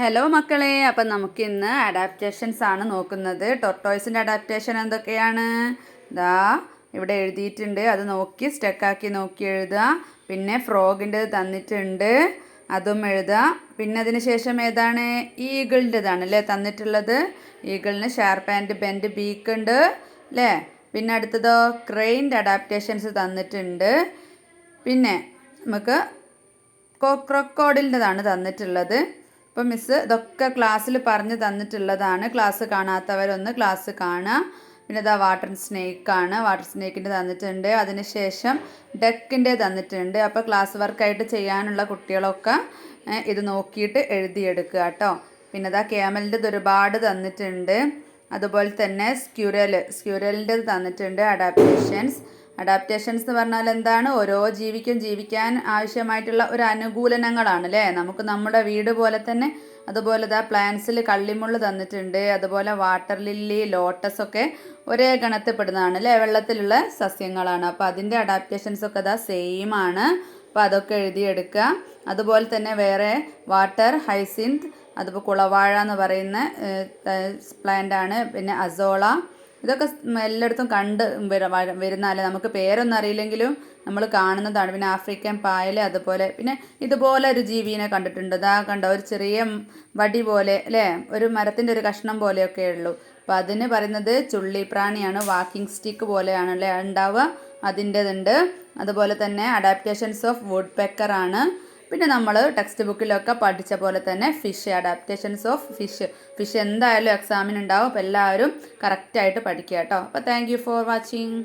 Hello മക്കളെ, അപ്പം നമുക്കിന്ന് അഡാപ്റ്റേഷൻസ് ആണ് നോക്കുന്നത്. ടൊർട്ടോയ്സിൻ്റെ അഡാപ്റ്റേഷൻ എന്തൊക്കെയാണ്? ദാ ഇവിടെ എഴുതിയിട്ടുണ്ട്, അത് നോക്കി സ്റ്റക്കാക്കി നോക്കി എഴുതുക. പിന്നെ ഫ്രോഗിൻ്റെത് തന്നിട്ടുണ്ട്, അതും എഴുതുക. പിന്നെ അതിന് ശേഷം ഏതാണ്? ഈഗിളിൻ്റെതാണ് അല്ലേ തന്നിട്ടുള്ളത്. ഈഗിളിന് ഷാർപ്പ് ആൻഡ് ബെൻഡ് ബീക്ക് ഉണ്ട് അല്ലേ. പിന്നെ അടുത്തതോ ക്രെയിൻ്റെ അഡാപ്റ്റേഷൻസ് തന്നിട്ടുണ്ട്. പിന്നെ നമുക്ക് ക്രൊക്കോഡിലിൻ്റെതാണ് തന്നിട്ടുള്ളത്. അപ്പോൾ മിസ്സ് ഇതൊക്കെ ക്ലാസ്സിൽ പറഞ്ഞ് തന്നിട്ടുള്ളതാണ്. ക്ലാസ് കാണാത്തവരൊന്ന് ക്ലാസ് കാണുക. പിന്നെ ഇതാ വാട്ടർ സ്നേക്കാണ്, വാട്ടർ സ്നേക്കിൻ്റെ തന്നിട്ടുണ്ട്. അതിനുശേഷം ഡക്കിൻ്റെ തന്നിട്ടുണ്ട്. അപ്പോൾ ക്ലാസ് വർക്കായിട്ട് ചെയ്യാനുള്ള കുട്ടികളൊക്കെ ഇത് നോക്കിയിട്ട് എഴുതിയെടുക്കുക കേട്ടോ. പിന്നെ ഇതാ ക്യാമലിൻ്റെ ഒരുപാട് തന്നിട്ടുണ്ട്. അതുപോലെ തന്നെ സ്ക്യൂരലിൻ്റെ തന്നിട്ടുണ്ട്. അഡാപ്റ്റേഷൻസ് എന്ന് പറഞ്ഞാൽ എന്താണ്? ഓരോ ജീവിക്കും ജീവിക്കാൻ ആവശ്യമായിട്ടുള്ള ഒരു അനുകൂലനങ്ങളാണ് അല്ലേ. നമുക്ക് നമ്മുടെ വീട് പോലെ തന്നെ അതുപോലെ ഇതാ പ്ലാന്റ്സിൽ കള്ളിമുള്ള് തന്നിട്ടുണ്ട്. അതുപോലെ വാട്ടർ ലില്ലി, ലോട്ടസ് ഒക്കെ ഒരേ ഗണത്തിൽപ്പെടുന്നതാണ് അല്ലേ, വെള്ളത്തിലുള്ള സസ്യങ്ങളാണ്. അപ്പോൾ അതിൻ്റെ അഡാപ്റ്റേഷൻസ് ഒക്കെ ഇതാ സെയിം ആണ്. അപ്പോൾ അതൊക്കെ എഴുതിയെടുക്കുക. അതുപോലെ തന്നെ വേറെ വാട്ടർ ഹൈസിന്ത്, അതുപോലെ കുളവാഴ എന്ന് പറയുന്ന പ്ലാന്റ് ആണ്. പിന്നെ അസോള, ഇതൊക്കെ എല്ലായിടത്തും കണ്ട് വരുന്നതല്ലേ, നമുക്ക് പേരൊന്നും അറിയില്ലെങ്കിലും നമ്മൾ കാണുന്നതാണ്. പിന്നെ ആഫ്രിക്കൻ പായൽ, അതുപോലെ പിന്നെ ഇതുപോലെ ഒരു ജീവിനെ കണ്ടിട്ടുണ്ട്. ഇതാ കണ്ടോ, ഒരു ചെറിയ വടി പോലെ അല്ലേ, ഒരു മരത്തിൻ്റെ ഒരു കഷ്ണം പോലെയൊക്കെ ഉള്ളൂ. അപ്പോൾ അതിന് പറയുന്നത് ചുള്ളിപ്രാണിയാണ്. വാക്കിംഗ് സ്റ്റിക്ക് പോലെയാണ് അല്ലേ ഉണ്ടാവുക, അതിൻ്റെതുണ്ട്. അതുപോലെ തന്നെ അഡാപ്റ്റേഷൻസ് ഓഫ് വുഡ് പെക്കർ ആണ്. പിന്നെ നമ്മൾ ടെക്സ്റ്റ് ബുക്കിലൊക്കെ പഠിച്ച പോലെ തന്നെ അഡാപ്റ്റേഷൻസ് ഓഫ് ഫിഷ് എന്തായാലും എക്സാമിന് ഉണ്ടാവും. അപ്പോൾ എല്ലാവരും കറക്റ്റായിട്ട് പഠിക്കുക കേട്ടോ. അപ്പോൾ താങ്ക് യു ഫോർ വാച്ചിങ്.